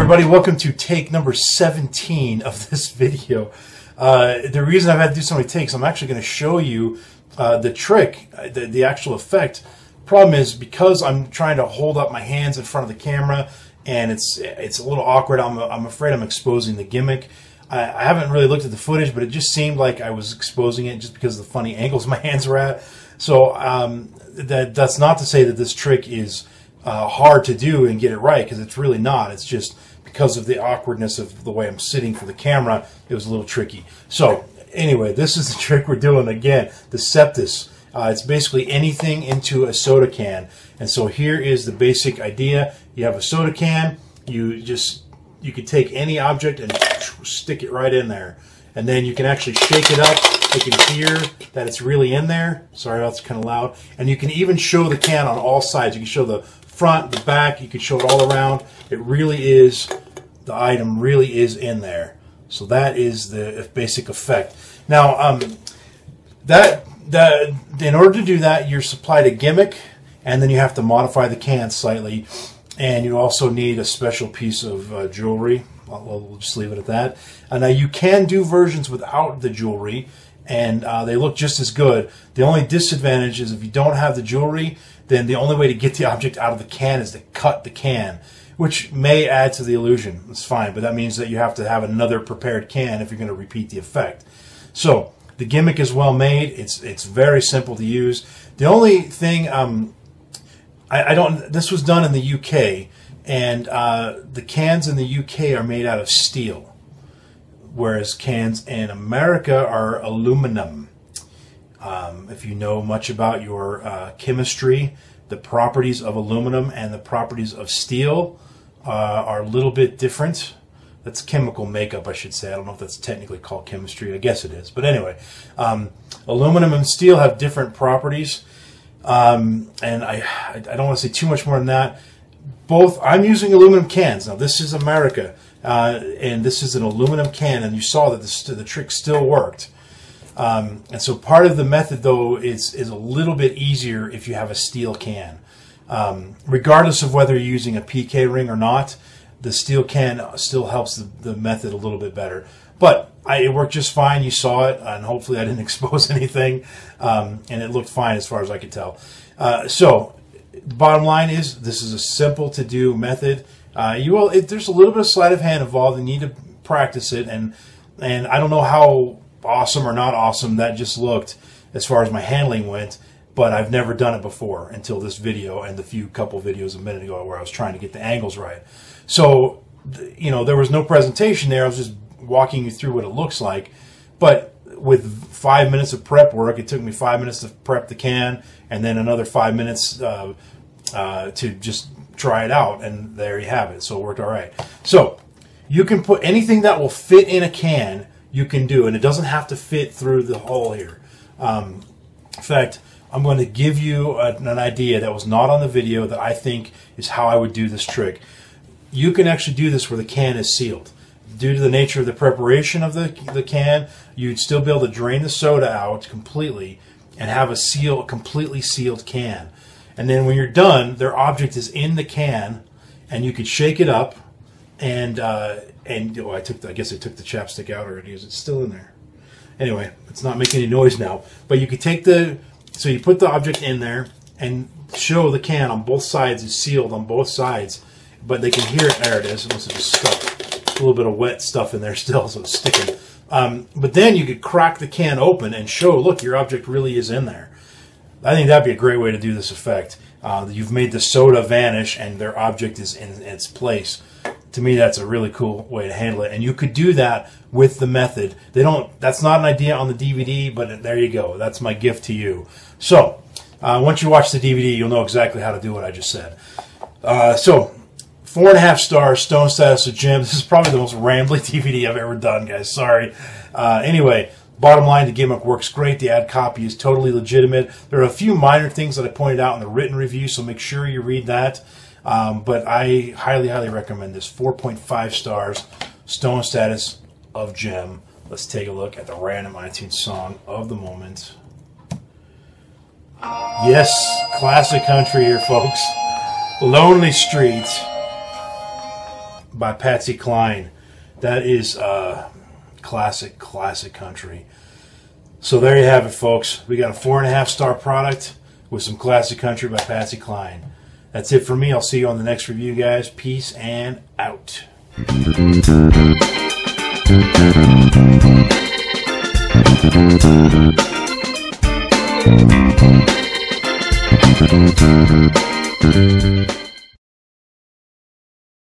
everybody, welcome to take number 17 of this video. The reason I've had to do so many takes, I'm actually going to show you the trick, the actual effect. Problem is, because I'm trying to hold up my hands in front of the camera and it's a little awkward, I'm afraid I'm exposing the gimmick. I haven't really looked at the footage, but it just seemed like I was exposing it just because of the funny angles my hands were at. So that's not to say that this trick is hard to do and get it right, because it's really not. It's just because of the awkwardness of the way I'm sitting for the camera, it was a little tricky. So anyway, this is the trick we're doing again, Deceptus. It's basically anything into a soda can. And so here is the basic idea. You have a soda can, you could take any object and stick it right in there. And then you can actually shake it up. You can hear that it's really in there. Sorry, that's kind of loud. And you can even show the can on all sides. You can show the front, the back, you can show it all around. It really is, the item really is in there. So that is the basic effect. Now, in order to do that, you're supplied a gimmick, and then you have to modify the can slightly. And you also need a special piece of jewelry. We'll just leave it at that. Now, you can do versions without the jewelry, and they look just as good. The only disadvantage is if you don't have the jewelry, then the only way to get the object out of the can is to cut the can, which may add to the illusion. It's fine, but that means that you have to have another prepared can if you're going to repeat the effect. So the gimmick is well made. It's very simple to use. The only thing this was done in the UK, and the cans in the UK are made out of steel, whereas cans in America are aluminum. If you know much about your chemistry, the properties of aluminum and the properties of steel are a little bit different. That's chemical makeup, I should say. I don't know if that's technically called chemistry. I guess it is. But anyway, aluminum and steel have different properties. And I don't want to say too much more than that. I'm using aluminum cans. Now, this is America, and this is an aluminum can, and you saw that the trick still worked. And so part of the method, though, is a little bit easier if you have a steel can. Regardless of whether you're using a PK ring or not, the steel can still helps the method a little bit better. But it worked just fine. You saw it, and hopefully I didn't expose anything, and it looked fine as far as I could tell. So the bottom line is, this is a simple to do method. There's a little bit of sleight of hand involved. You need to practice it, and I don't know how awesome or not awesome that just looked as far as my handling went, but I've never done it before until this video and the couple videos a minute ago where I was trying to get the angles right. So, there was no presentation there. I was just walking you through what it looks like. But with 5 minutes of prep work, it took me 5 minutes to prep the can, and then another 5 minutes to just try it out, and there you have it. So it worked all right. So you can put anything that will fit in a can, you can do, and it doesn't have to fit through the hole here. In fact, I'm going to give you an idea that was not on the video that I think is how I would do this trick. You can actually do this where the can is sealed. Due to the nature of the preparation of the can, you'd still be able to drain the soda out completely and have a completely sealed can. And then when you're done, their object is in the can, and you could shake it up, and I guess I took the chapstick out already. Is it still in there? Anyway, it's not making any noise now. But you could so you put the object in there and show the can on both sides is sealed on both sides, but they can hear it. There it is. It must have just stuck. A little bit of wet stuff in there still, so it's sticking. But then you could crack the can open and show, look, your object really is in there. I think that'd be a great way to do this effect. You've made the soda vanish and their object is in its place. To me, that's a really cool way to handle it. And you could do that with the method. That's not an idea on the DVD, but there you go. That's my gift to you. So, once you watch the DVD, you'll know exactly how to do what I just said. 4.5 stars, Stone Status of Jim. This is probably the most rambly DVD I've ever done, guys. Sorry. Anyway, bottom line, the gimmick works great. The ad copy is totally legitimate. There are a few minor things that I pointed out in the written review, so make sure you read that. But I highly, highly recommend this. 4.5 stars, Stone Status of Jim. Let's take a look at the random iTunes song of the moment. Yes, classic country here, folks. Lonely Street by Patsy Cline. That is classic country. So there you have it, folks. We got a 4.5-star product with some classic country by Patsy Cline. That's it for me. I'll see you on the next review, guys. Peace and out.